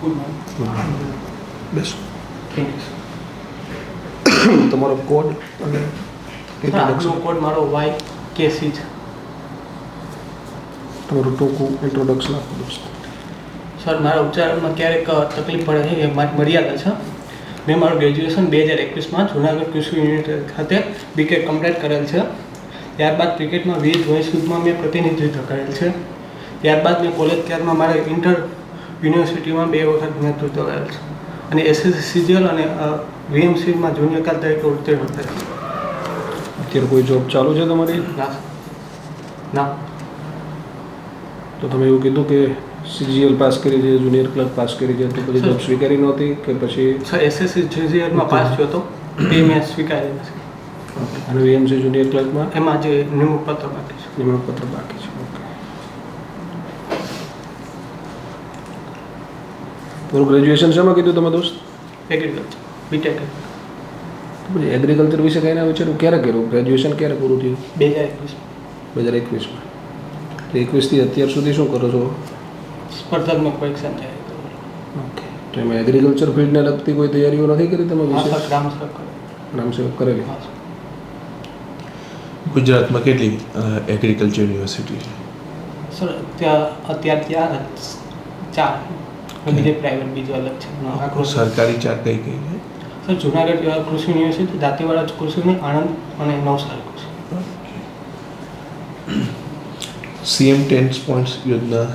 Good morning. બેસો. Thank you. તમારો code અને આપણો કોડ મારો YKC છે. તમારું ટૂંકું ઇન્ટ્રોડક્શન આપો દોસ્ત. સર, મારા ઉચ્ચારણમાં ક્યારેક તકલીફ પડે છે, એ મારી મર્યાદા છે. મેં મારું ગ્રેજ્યુએશન 2021માં જૂનાગઢ કૃષિ યુનિવર્સિટી ખાતે બીકેટ કમ્પ્લીટ કરેલ છે. ત્યારબાદ ક્રિકેટમાં વિવિધ વયસુધમાં મેં પ્રતિનિધિત્વ કરેલ છે. ત્યારબાદ મેં કોલેજ ત્યારમાં મારે ઇન્ટર યુનિવર્સિટીમાં 2 વખત નેતૃત્વ કરેલ છે અને SSC CGL અને VMCમાં જુનિયર કાલ તરીકે ઉત્તીર્ણ થયેલ છે. અત્યારે કોઈ જોબ ચાલુ છે તમારી? ના. તો તમે એવું કીધું કે CGL પાસ કરી છે, જુનિયર ક્લર્ક પાસ કરી છે, તો પછી જોબ સ્વીકારી નહોતી કે પછી? સર, SSC CGLમાં પાસ થયો હતો, તે મેં સ્વીકારી નથી. અને VMC જુનિયર ક્લર્કમાં એમાં જે નિમણૂક પત્ર બાકી છે. નિમણૂક પત્ર બાકી છે. ઓકે. તમારું ગ્રેજ્યુએશન શેમાં કીધું તમે દોસ્ત? Agriculture, BTech. પછી એગ્રીકલ્ચર વિશે કંઈ ના વિચાર્યું? ક્યારે કર્યું ગ્રેજ્યુએશન? ક્યારે પૂરું થયું? 2021. 2021માં. 21થી અત્યાર સુધી શું કરો છો? સ્પર્ધાત્મક પરીક્ષા તૈયારી કરું. ઓકે. તો એમાં એગ્રીકલ્ચર ફિલ્ડને લગતી કોઈ તૈયારીઓ નથી કરી તમે? હા વિશેષ સર, ગ્રામ સેવક કરેલ. ગ્રામ સેવક કરેલી. હા સર. ગુજરાતમાં કેટલી એગ્રીકલ્ચર યુનિવર્સિટી છે? સર, ત્યાં 4 બીજે પ્રાઇવેટ બીજો અલગ છે. આખું સરકારી ચાર કઈ કઈ છે? સર, જુનાગઢ કૃષિ યુનિવર્સિટી, દાંતીવાડા કૃષિ યુનિવર્સિટી, આણંદ અને નવસારી કૃષિ. CM 10 પોઈન્ટ્સ યોજના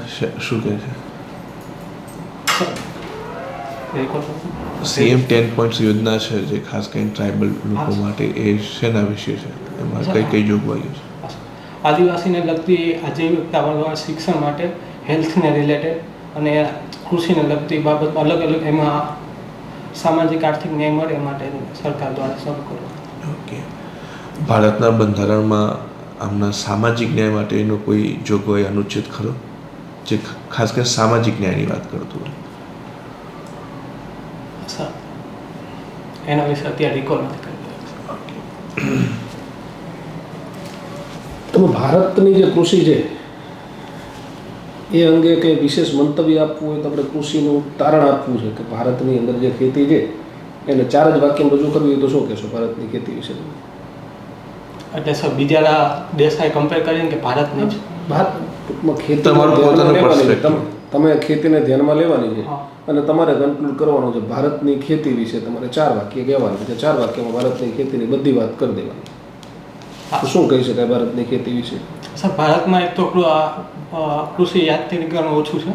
શું કહે છે? CM 10 પોઈન્ટ્સ યોજના છે જે ખાસ કરીને ટ્રાઇબલ લોકો માટે, એ શેના વિશે છે? એમાં કઈ કઈ જોગવાઈઓ છે? આદિવાસીને લગતી આજીવિકા શિક્ષણ માટે, હેલ્થને રિલેટેડ અને કૃષિને લગતી બાબત અલગ અલગ, એમાં સામાજિક આર્થિક ન્યાય મળે એ માટે સરકાર દ્વારા શરૂ કરવા. ઓકે. ભારતના બંધારણમાં આમના સામાજિક ન્યાય માટેનો કોઈ જોગવાઈ અનુચ્છેદ ખરો જે ખાસ કરીને સામાજિક ન્યાયની વાત કરતું હોય? સર, એના વિશે અત્યારે રિકોલ નથી કરી રહ્યો. તમે ભારતની જે કૃષિ છે એ અંગે કંઈ વિશેષ મંતવ્ય આપવું હોય તો આપણે કૃષિનું તારણ આપવું છે કે ભારતની અંદર જે ખેતી છે એને 4 જ વાક્યમાં રજૂ કરવી હોય તો શું કહેશો ભારતની ખેતી વિશે? એટલે સર, બીજા દેશ સાથે કમ્પેર કરીને કે ભારતની જ ભારતમાં ખેતી તમારું પોતાનું perspective. તમે ખેતીને ધ્યાનમાં લેવાની છે હા. અને તમારે કન્ક્લુડ કરવાનું છે ભારતની ખેતી વિશે. તમારે 4 વાક્ય કહેવાનું છે. 4 વાક્યમાં ભારતની ખેતીની બધી વાત કરી દેવાની. તો શું કહી શકાય ભારતની ખેતી વિશે? સર, ભારતમાં એક તો કૃષિ યાત્રિકરણ ઓછું છે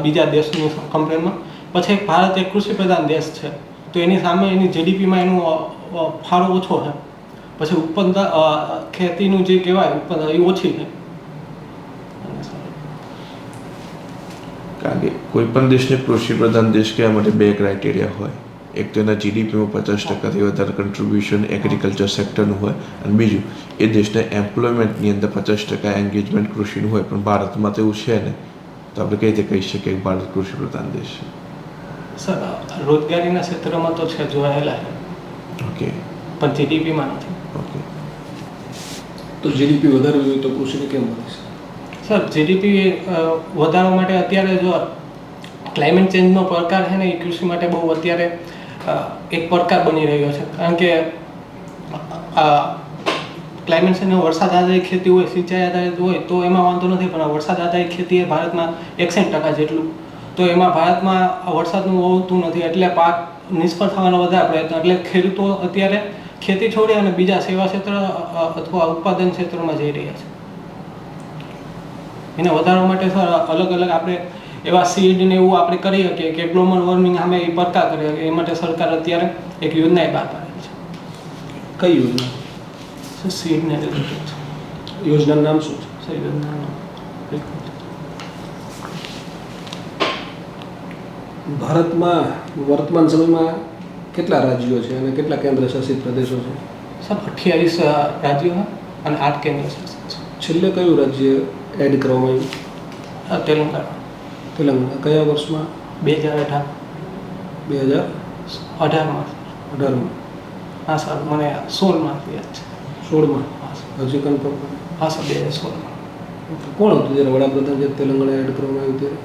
બીજા દેશની કમ્પેરમાં. પછી એક ભારત એક કૃષિ પ્રધાન દેશ છે, તો એની સામે એની GDPમાં એનું ફાળો ઓછો છે. પછી ખેતીનું જે કહેવાય ઉત્પાદન એ ઓછી છે. કારણ કે કોઈ પણ દેશને કૃષિ પ્રધાન દેશ કહેવા માટે 2 ક્રાઇટેરિયા હોય. એક તો એના GDPમાં 50%થી વધારે કન્ટ્રીબ્યુશન એગ્રીકલ્ચર સેક્ટરનું હોય, અને બીજું એ દેશના એમ્પ્લોયમેન્ટની અંદર 50% એન્ગેજમેન્ટ કૃષિનું હોય. પણ ભારતમાં તો એવું છે ને, તો આપણે કઈ રીતે કહી શકીએ કે ભારત કૃષિ પ્રધાન દેશ છે? સર, રોજગારીના ક્ષેત્રમાં તો છે, જોવાયેલા છે. ઓકે. પણ GDPમાં નથી. ઓકે. તો GDP વધારવી હોય તો કૃષિને કેમ વધે છે? સર, GDP વધારવા માટે અત્યારે જો ક્લાઇમેટ ચેન્જનો પડકાર છે ને, એ કૃષિ માટે બહુ અત્યારે એક પડકાર બની રહ્યો છે. કારણ કે ક્લાઇમેટ ચેન્જ, વરસાદ આધારિત ખેતી હોય, સિંચાઈ આધારિત હોય તો એમાં વાંધો નથી, પણ વરસાદ આધારિત ખેતી એ ભારતમાં 61% જેટલું, તો એમાં ભારતમાં વરસાદનું હોતું નથી, એટલે પાક નિષ્ફળ થવાનો વધારે પ્રયત્ન. એટલે ખેડૂતો અત્યારે ખેતી છોડી અને બીજા સેવા ક્ષેત્ર અથવા ઉત્પાદન ક્ષેત્રોમાં જઈ રહ્યા છે. એને વધારવા માટે સર અલગ અલગ આપણે એવા સીડ ને એવું આપણે કરી શકીએ કે ગ્લોબલ વોર્મિંગ સામે એ પડકાર કરી શકીએ. એ માટે સરકાર અત્યારે એક યોજના બહાર પાડેલી છે. કઈ યોજના? સીડને રિલેટેડ યોજનાનું નામ શું છે? સર, યોજના ભારતમાં વર્તમાન સમયમાં કેટલા રાજ્યો છે અને કેટલા કેન્દ્ર શાસિત પ્રદેશો છે? સર, 28 રાજ્યો અને 8 કેન્દ્ર શાસિત છે. છેલ્લે કયું રાજ્ય એડ કરવામાં આવ્યું? તેલંગાણા. તેલંગાણા. કયા વર્ષમાં? 2018. 2018માં. હા સર, મને 16માં યાદ છે. 16માં? હા સર. હજી કન્ફર્મ? હા સર, 2016માં. કોણ હતું જ્યારે વડાપ્રધાન જ્યારે તેલંગાણા એડ કરવામાં આવ્યું ત્યારે?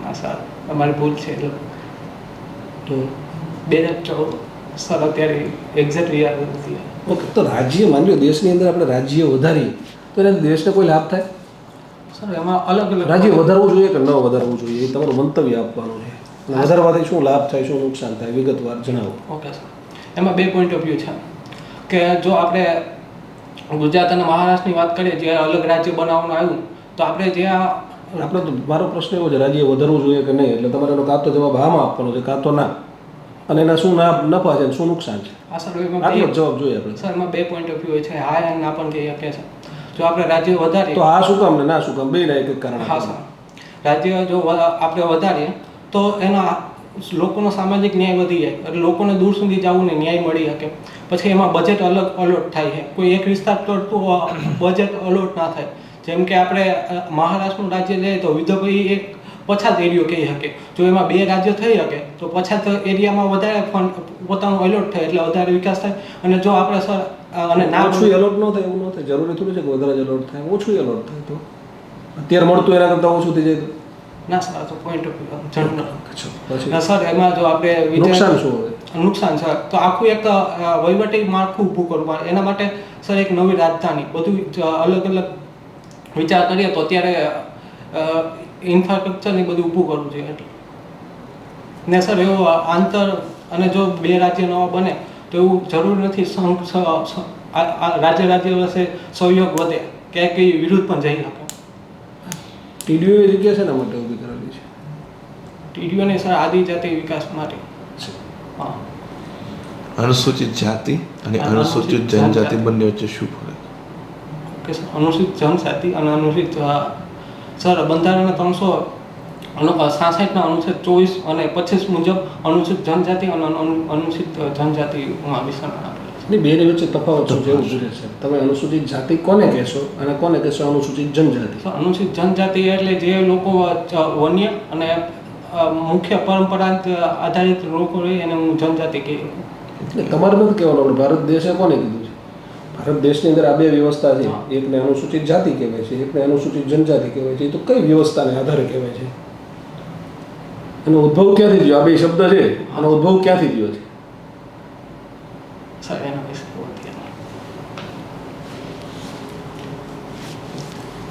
ના સર અમારી ભૂલ છે એટલે તો 2014 સર અત્યારે એક્ઝેક્ટલી યાદ નથી. ઓકે, તો રાજ્ય માની લો દેશની અંદર આપણે રાજ્ય વધારીએ તો એને દેશને કોઈ લાભ થાય? સર એમાં અલગ અલગ રાજ્ય વધારવું જોઈએ કે ન વધારવું જોઈએ એ તમારું મંતવ્ય આપવાનું છે. અને વધારવાથી શું લાભ થાય, શું નુકસાન થાય, વિગતવાર જણાવો. ઓકે સર, એમાં 2 પોઈન્ટ ઓફ વ્યૂ છે કે જો આપણે ગુજરાત અને મહારાષ્ટ્રની વાત કરીએ, જે અલગ રાજ્ય બનાવવાનું આવ્યું તો આપણે જ્યાં આપણે તો મારો પ્રશ્ન એવો છે રાજ્ય વધારવું જોઈએ કે નહીં, એટલે તમારે એનો કાં તો જવાબ હામાં આપવાનો છે કાં તો ના, અને એના શું નફા છે અને શું નુકસાન છે, આ સર એમાં આટલો જ જવાબ જોઈએ આપણે. સર એમાં 2 પોઈન્ટ ઓફ વ્યૂ છે, હા અને ના પણ કહી શકીએ છે. જો આપણે રાજ્ય વધારીએ તો આ શું કામ ને ના શું કામ બેયના એક એક કારણ હા આપો. સર, રાજ્ય જો આપણે વધારીએ તો એના લોકોનો સામાજિક ન્યાય વધી જાય, એટલે લોકોને દૂર સુધી જવું ને ન્યાય મળી શકે. પછી એમાં બજેટ અલગ અલોટ થાય છે, કોઈ એક વિસ્તાર કરતું બજેટ અલોટ ના થાય. જેમ કે આપણે મહારાષ્ટ્રનું રાજ્ય લઈએ તો વિદર્ભ એક પછાત એરિયો કહી શકે. જો એમાં 2 રાજ્ય થઈ શકે તો પછાત એરિયામાં વધારે ફંડ પોતાનું અલોટ થાય એટલે વધારે વિકાસ થાય. અને જો આપણે સર અને ના ઓછું એલોટ ન થાય એવું ન થાય, જરૂરી થોડું છે કે વધારે જ એલોટ થાય, ઓછું એલોટ થાય તો અત્યારે મળતું એના કરતાં ઓછું થઈ જાય તો ના સર, તો પોઈન્ટ ઓફ વ્યૂ જનરલ. પછી ના સર, એમાં જો આપણે નુકસાન શું હોય? નુકસાન સર તો આખું એક વહીવટી માળખું ઊભું કરવું પડે. એના માટે સર એક નવી રાજધાની બધું અલગ અલગ વિચાર કરીએ તો અત્યારે ઇન્ફ્રાસ્ટ્રક્ચર ને બધું ઊભું કરવું જોઈએ એટલે. ને સર એવું આંતર અને જો 2 રાજ્ય નવા બને તો એવું જરૂરી નથી રાજ્ય વચ્ચે સહયોગ વધે, ક્યાંક વિરુદ્ધ પણ જઈ શકે. ટીડીઓ એ જગ્યા છે ને માટે ઊભી કરેલી છે? ટીડીઓને સર આદિજાતિ વિકાસ માટે. હા, અનુસૂચિત જાતિ અને અનુસૂચિત જનજાતિ બંને વચ્ચે શું ફરક? ઓકે સર, અનુસૂચિત જનજાતિ અને અનુસૂચિત સર બંધારણના 366ના અનુચ્છેદ 24 અને 25 મુજબ અનુસૂચિત જનજાતિ અને અનુસૂચિત જનજાતિમાં વિસ્તરણ આપેલું છે. નહીં, બેની વચ્ચે તફાવત શું છે એવું પૂછે છે. તમે અનુસૂચિત જાતિ કોને કહેશો અને કોને કહેશો અનુસૂચિત જનજાતિ? સર, અનુસૂચિત જનજાતિ એટલે જે લોકો વન્ય અને મુખ્ય પરંપરાગત આધારિત લોકો હોય એને હું જનજાતિ કહી શકું. એટલે તમારે નથી કહેવાનું, આપણે ભારત દેશે કોને કીધું છે? ભારત દેશની અંદર આ 2 વ્યવસ્થા છે, એકને અનુસૂચિત જાતિ કહેવાય છે, એકને અનુસૂચિત જનજાતિ કહેવાય છે. એ તો કઈ વ્યવસ્થાને આધારે કહેવાય છે? એનો ઉદ્ભવ ક્યાંથી થયો? આ 2 શબ્દ છે, આનો ઉદ્ભવ ક્યાંથી થયો છે? સર એના વિશે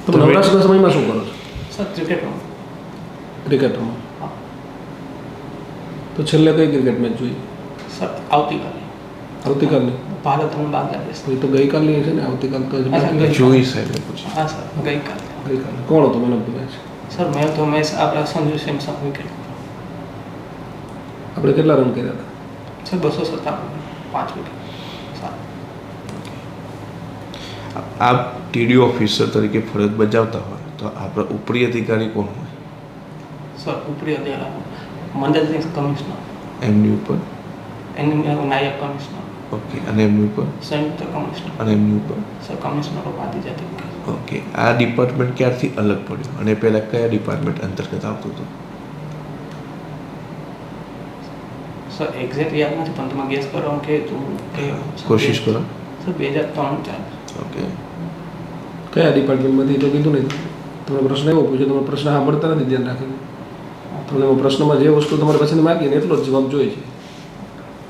તમે નવરાશના સમયમાં શું કરો છો? સર ક્રિકેટ રમું. ક્રિકેટ રમો. તો છેલ્લે કઈ ક્રિકેટ મેચ જોઈ? સર આવતીકાલે આવતીકાલની? ભારત અને બાંગ્લાદેશ. તો એ તો ગઈકાલની છે ને, આવતીકાલ તો હજી બાકી છે. જોઈ સાહેબ પૂછી. હા સર, ગઈકાલે. ગઈકાલે કોણ હતો man of the match? Sir મેં તો મેચ આપણા સંજુ સેમસન વિકેટ. આપણે કેટલા રન કર્યા હતા? Sir 257, 5 wicket. આપ ટીડીઓ ઓફિસર તરીકે ફરજ બજાવતા હોય તો આપણા ઉપરી અધિકારી કોણ હોય? સર ઉપરી અધિકારી મંડળ કમિશનર, એમની ઉપર? એની નાયબ કમિશનર. ઓકે, અને એમની ઉપર? સંયુક્ત કમિશનર. અને એમની ઉપર? સર કમિશનર ઓફ આદિજાતિ વિકાસ. ઓકે, આ ડિપાર્ટમેન્ટ ક્યારથી અલગ પડ્યું અને પહેલાં કયા ડિપાર્ટમેન્ટ અંતર્ગત આવતું હતું? સર એક્ઝેક્ટ યાદ નથી પણ તમે ગેસ કરો કે કોશિશ કરો. સર 2003-4. ઓકે, કયા ડિપાર્ટમેન્ટમાંથી તો કીધું નહીં. તમે પ્રશ્ન એવો પૂછ્યો, તમે પ્રશ્ન સાંભળતા નથી ધ્યાન રાખીને. તમને પ્રશ્નમાં જે વસ્તુ તમારે પસંદ માગીને એટલો જ જવાબ જોઈએ છે.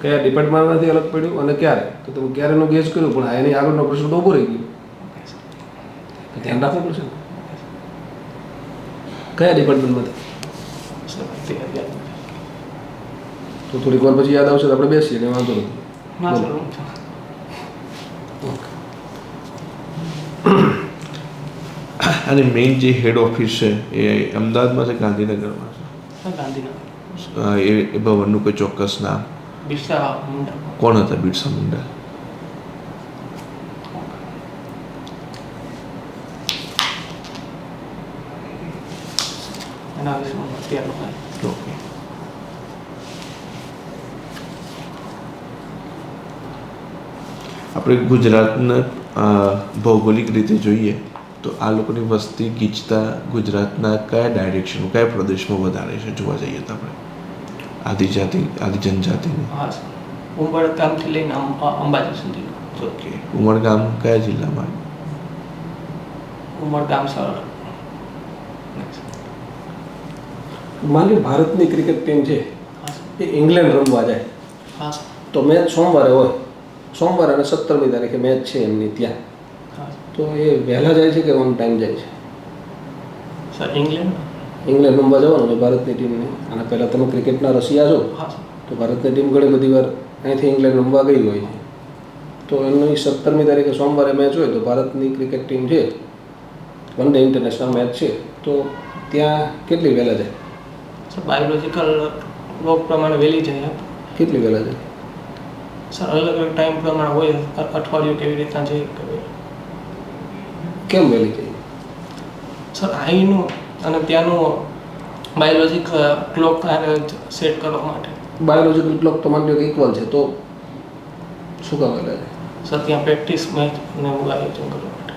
કયા ડિપાર્ટમેન્ટમાંથી અલગ પડ્યું અને ક્યારે, તો તમે ક્યારેનો ગેસ કર્યો પણ એની આગળનો પ્રશ્ન તો ઊભો રહી ગયો. ધ્યાન રાખવું પડશે ને. કયા ડિપાર્ટમેન્ટમાંથી? સર તે યાદ નથી. તો થોડીક વાર પછી યાદ આવશે તો આપણે બેસીએ ને વાંધો નથી. ના સર હું છું. ઓકે. અને મેઇન જે હેડ ઓફિસ છે એ અમદાવાદમાં છે ગાંધીનગરમાં છે? સર ગાંધીનગર. એ ભવનનું કોઈ ચોક્કસ નામ? બિરસા મુંડા. કોણ હતા બિરસા મુંડા? એના વિશે હું અત્યારે ઓકે, આપણે ગુજરાતના ભૌગોલિક રીતે જોઈએ તો આ લોકોની વસ્તી ગીચતા ગુજરાતના કયા ડાયરેક્શન, કયા પ્રદેશમાં વધારે છે જોવા જઈએ તો આપણે આદિજાતિ આદિ જનજાતિની? હા સર, ઉમરગામથી લઈને અંબાજી સુધી. ઓકે, ઉમરગામ કયા જિલ્લામાં? ઉમરગામ સર માની લો ભારતની ક્રિકેટ ટીમ છે હા સર. એ ઇંગ્લેન્ડ રમવા જાય હા સર. તો મેચ સોમવારે હોય, સોમવારે અને 17મી તારીખે મેચ છે એમની ત્યાં, હા તો એ વહેલા જાય છે કે ઓન ટાઈમ જાય છે? સર. ઇંગ્લેન્ડ. ઇંગ્લેન્ડ રમવા જવાનું છે ભારતની ટીમને, અને પહેલાં તમે ક્રિકેટના રસિયા છો હા સર. તો ભારતની ટીમ ઘણી બધી વાર અહીંથી ઇંગ્લેન્ડ રમવા ગઈ હોય છે, તો એમની 17મી તારીખે સોમવારે મેચ હોય તો ભારતની ક્રિકેટ ટીમ છે, વન ડે ઇન્ટરનેશનલ મેચ છે, તો ત્યાં કેટલી વહેલા જાય? સર બાયોલોજીકલ ક્લોક પ્રમાણે વહેલી જાય. કેટલી વહેલા જાય? સર અલગ અલગ ટાઈમ પ્રમાણે હોય, અઠવાડિયું કેવી રીતના છે કેમ વહેલી જાય? સર અહીંનું અને ત્યાંનું બાયોલોજીક ક્લોક સેટ કરવા માટે. બાયોલોજીકલ ક્લોક તો માની લો કે ઇક્વલ છે, તો શું કામ વહેલા જાય? સર ત્યાં પ્રેક્ટિસ મેચ ને એવું આયોજન કરવા માટે.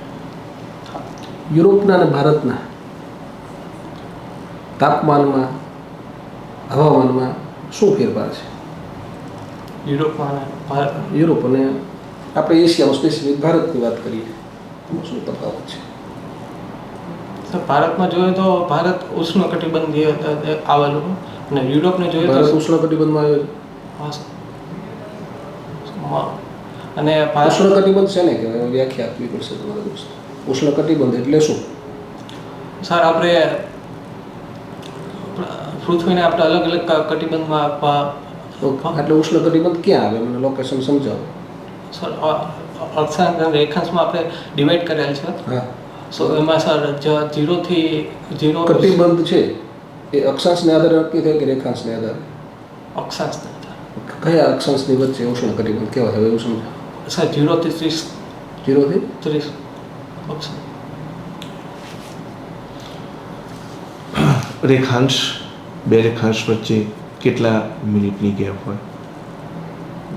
યુરોપના અને ભારતના તાપમાનમાં, હવામાનમાં શું ફેરફાર છે? યુરોપમાં અને ભારત. યુરોપ અને આપણે એશિયામાં સ્પેસિફિક ભારતની વાત કરીએ, એમાં શું તફાવત છે? સર ભારતમાં જોઈએ તો ભારત ઉષ્ણકટિબંધીય આવેલું, અને યુરોપને જોઈએ ભારત તો ઉષ્ણકટિબંધમાં આવ્યો છે. હા સર. અને ભારત ઉષ્ણકટિબંધ છે ને કે વ્યાખ્યા આપવી પડશે તમારે દોસ્ત. ઉષ્ણકટિબંધ એટલે શું? સર આપણે પૃથ્વીને આપણે અલગ અલગ કટિબંધમાં એટલે ઉષ્ણકટિબંધ ક્યાં આવે, મને લોકેશન સમજાવો. સર અક્ષાંશ અને રેખાંશમાં આપણે ડિવાઈડ કરેલ છે. હા, સો એમાં સર 0 થી 0 કટિબંધ છે એ અક્ષાંશને આધારે નક્કી થાય કે રેખાંશને આધારે? અક્ષાંશ કયા અક્ષાંશની વચ્ચે ઉષ્ણકટિબંધ કહેવાય, હવે એવું સમજો. સર 0 થી 30 0 થી 30 અક્ષાંશ. રેખાંશ, બે રેખાંશ વચ્ચે કેટલા મિનિટની ગેપ હોય?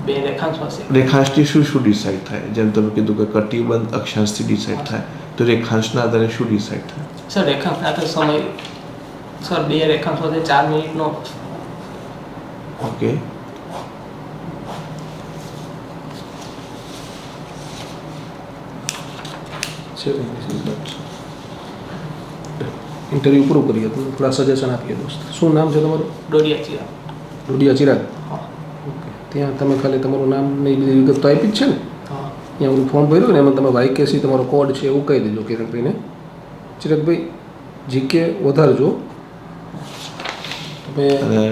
બે રેખાંશમાં છે. રેખાંશથી શું શું ડિસાઇડ થાય? જેમ તમે કીધું કે કટિબંધ અક્ષાંશથી ડિસાઇડ થાય, તો રેખાંશના આધારે શું ડિસાઇડ થાય? સર રેખાંશ આપણે સમય સર બે રેખાંશ વચ્ચે 4 મિનિટનો. ઓકે. ઇન્ટરવ્યૂ પૂરું કરીએ તો થોડા સજેશન આપીએ દોસ્ત. શું નામ છે તમારું? દોડિયા ચિરા. ડોડિયા ચિરાગ. હા ઓકે. ત્યાં તમે ખાલી તમારું નામ ને એ બધી વિગત તો આપી જ છે ને? હા. ત્યાં ઓલું ફોર્મ ભર્યું ને એમાં તમે વાયકેસી તમારો કોડ છે એવું કહી દેજો કિરણભાઈને. ચિરાગભાઈ જીકે વધારજો. તમે અને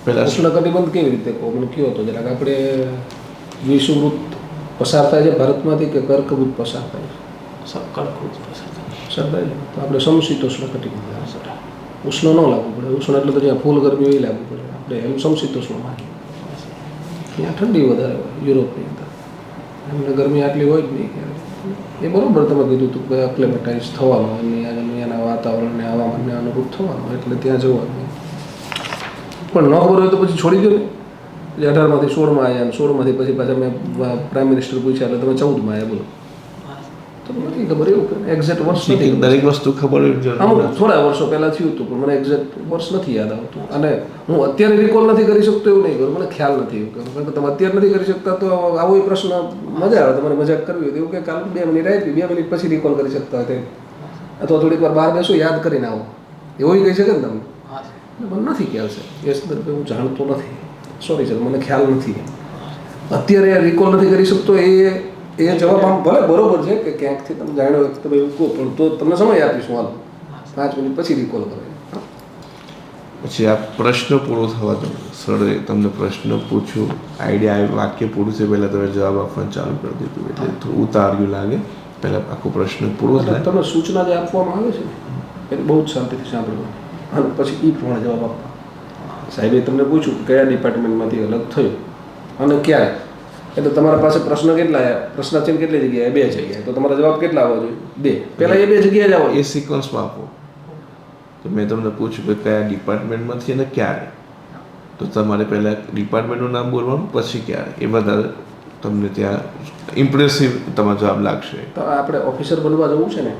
પહેલાં ઉષ્ણકટિબંધ કેવી રીતે કહો મને કયો હતો જરાક. આપણે વિષુવવૃત્ત પસાર થાય છે ભારતમાંથી કે કર્કવૃત્ત પસાર થાય છે? સર કર્કવૃત્ત પસાર થાય. પસાર થાય છે તો આપણે સમશીતોષ્ણ કટિબંધ. સર ઉષ્ણ ન લાગવું પડે. ઉષ્ણ એટલે તો જ્યાં ફૂલ ગરમી હોય એ લાગવું પડે. આપણે એમ સમશીતોષ્ણમાં ત્યાં ઠંડી વધારે હોય યુરોપની અંદર, એમને ગરમી આટલી હોય જ નહીં ક્યારે. એ બરાબર તમે કીધું હતું કે એક્લેમેટાઇઝ થવાનું, એના વાતાવરણને હવામાનને અનુરૂપ થવાનું, એટલે ત્યાં જવાનું. પણ ન ખબર હોય તો પછી છોડી દો ને. 18માંથી 16માં આવ્યા, અને 16માંથી પછી પાછા મેં પ્રાઇમ મિનિસ્ટર પૂછ્યા એટલે તમે 14માં આવ્યા. બોલો, તમને નથી ખબર એવું કે એક્ઝેક્ટ વર્ષ નથી ખબર. દરેક વસ્તુ ખબર હોય જરૂર અમુક નથી. થોડા વર્ષો પહેલાં થયું હતું પણ મને એક્ઝેક્ટ વર્ષ નથી યાદ આવતું, અને હું અત્યારે રિકોલ નથી કરી શકતો એવું નહીં કરું, મને ખ્યાલ નથી એવું કરું. કારણ કે તમે અત્યારે નથી કરી શકતા તો આવો એ પ્રશ્ન મજા આવે. તમારે મજાક કરવી હોય તો એવું કે કાલ 2 મિનિટ આપી, 2 મિનિટ પછી રિકોલ કરી શકતા હોય તેમ, અથવા થોડીક વાર બહાર બેસો યાદ કરીને આવો, એવું કહી શકે ને તમને. મને નથી ખ્યાલ છે એ સંદર્ભે હું જાણતો નથી, સોરી સર, મને ખ્યાલ નથી. અત્યારે રિકોલ નથી કરી શકતો એ જવાબ આમ ભલે બરોબર છે કે ક્યાંકથી તમે જાણ્યો તમે એવું કહો, પણ તો તમને સમય આપીશું. હાલ 5 મિનિટ પછી રિકોલ કરે. પછી આ પ્રશ્ન પૂરો થવા દો. સરે તમને પ્રશ્ન પૂછ્યું, આઈડિયા આવ્યો, વાક્ય પૂરું છે પહેલાં તમે જવાબ આપવાનું ચાલુ કરી દીધું, એટલે થોડું ઉતાર્યું લાગે. પહેલાં આખો પ્રશ્ન પૂરો થાય. તમને સૂચના જે આપવામાં આવે છે ને એટલે બહુ જ શાંતિથી સાંભળવાનું, અને પછી એ પ્રમાણે જવાબ આપવા. સાહેબે તમને પૂછ્યું કે કયા ડિપાર્ટમેન્ટમાંથી અલગ થયું અને ક્યારે, એટલે તમારા પાસે પ્રશ્ન કેટલા આવ્યા, પ્રશ્ન છે કેટલી જગ્યાએ? 2 જગ્યાએ. તો તમારા જવાબ કેટલા આવવા જોઈએ? 2. પહેલાં એ 2 જગ્યાએ જ આવો. એ સિક્વન્સમાં આપો. તો મેં તમને પૂછ્યું કે કયા ડિપાર્ટમેન્ટમાંથી અને ક્યારે, તો તમારે પહેલાં ડિપાર્ટમેન્ટનું નામ બોલવાનું, પછી ક્યારે. એ બધા તમને ત્યાં ઇમ્પ્રેસિવ તમારો જવાબ લાગશે. તો આપણે ઓફિસર બનવા જવું છે ને,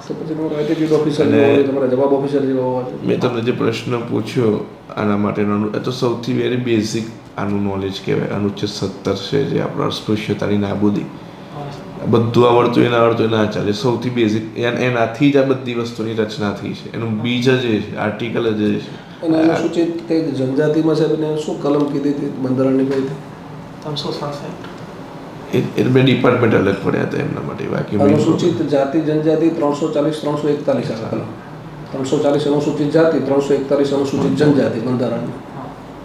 તો પછી તમારો એટીટ્યુડ ઓફિસર અને જેવો હોય, તમારા જવાબ ઓફિસર જેવો હોવા જોઈએ. મેં તમને જે પ્રશ્ન પૂછ્યો આના માટેનો, એ તો સૌથી વેરી બેઝિક આનું નોલેજ કહેવાય. અનુચ્છેદ 17 છે જે આપણા અસ્પૃશ્યતાની નાબૂદી, બધું આવડતું હોય ને આવડતું હોય ના ચાલે. સૌથી બેઝિક એનાથી જ આ બધી વસ્તુની રચના થઈ છે. એનું બીજ જ એ છે, આર્ટિકલ જ એ છે. અને અનુસૂચિત કંઈક જનજાતિમાં સાહેબ એને શું કલમ કીધી હતી બંધારણની કઈ હતી? 367. એ બે ડિપાર્ટમેન્ટ અલગ પડ્યા હતા એમના માટે. બાકી અનુસૂચિત જાતિ જનજાતિ 340 341 આવે કલમ. 340 અનુસૂચિત જાતિ, 341 અનુસૂચિત જનજાતિ બંધારણની.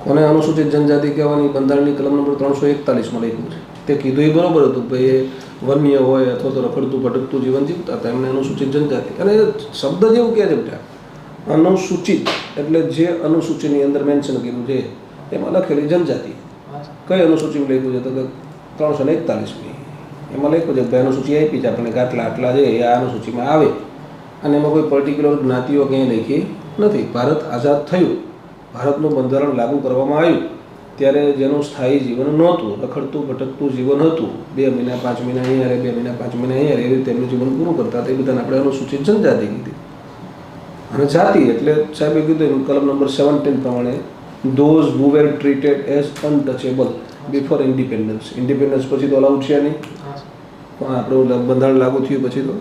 કોને અનુસૂચિત જનજાતિ કહેવાની બંધારણની કલમ નંબર 341માં લખ્યું છે. તે કીધું એ બરોબર હતું ભાઈ એ વન્ય હોય અથવા તો રખડતું ભટકતું જીવન જીવતા હતા એમને અનુસૂચિત જનજાતિ. અને શબ્દ જેવું કહે છે બેટા, અનુસૂચિત એટલે જે અનુસૂચિની અંદર મેન્શન કર્યું છે એમાં લખેલી જનજાતિ. કઈ અનુસૂચિમાં લખ્યું છે તો કે 341મી. એમાં લખ્યું છે ભાઈ અનુસૂચિ આપી છે આપણને આટલા આટલા છે એ આ અનુસૂચિમાં આવે. અને એમાં કોઈ પર્ટિક્યુલર જ્ઞાતિઓ ક્યાંય લખી નથી. ભારત આઝાદ થયું, ભારતનું બંધારણ લાગુ કરવામાં આવ્યું ત્યારે જેનું સ્થાયી જીવન નહોતું, રખડતું ભટકતું જીવન હતું, 2 મહિના 5 મહિના અહીંયા રહે, 2 મહિના 5 મહિના અહીંયા રહે, એવી રીતે એમનું જીવન પૂરું કરતા હતા. એ બધાને આપણે અનુસૂચિત જનજાતિ કીધી. અને જાતિ એટલે સાહેબે કીધું કલમ નંબર 17 પ્રમાણે those who were treated as untouchable before independence. Independence પછી તો અલાઉડ છે નહીં, પણ આપણું બંધારણ લાગુ થયું પછી તો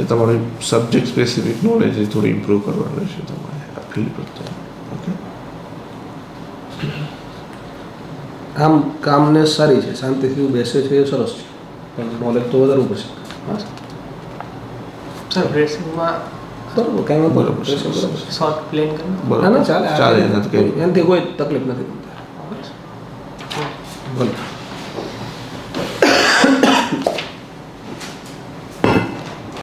એ તમારું સબ્જેક્ટ સ્પેસિફિક નોલેજ એ થોડી ઇમ્પ્રૂવ કરવાનું રહેશે તમારે આ ફીલ્ડ પર. ઓકે, આમ કામને સારી છે, શાંતિથી બેસે છે એ સરસ છે, પણ નોલેજ તો વધારવું પડશે. સર ડ્રેસિંગમાં બરાબર, કાંઈ વાંધો બરાબર, નહીં. બરાબર. શોર્ટ પ્લેન કરીને બરાબર. ના ના ચાલે ચાલે, એનાથી કંઈ એનાથી કોઈ તકલીફ નથી. બરાબર. ભલે.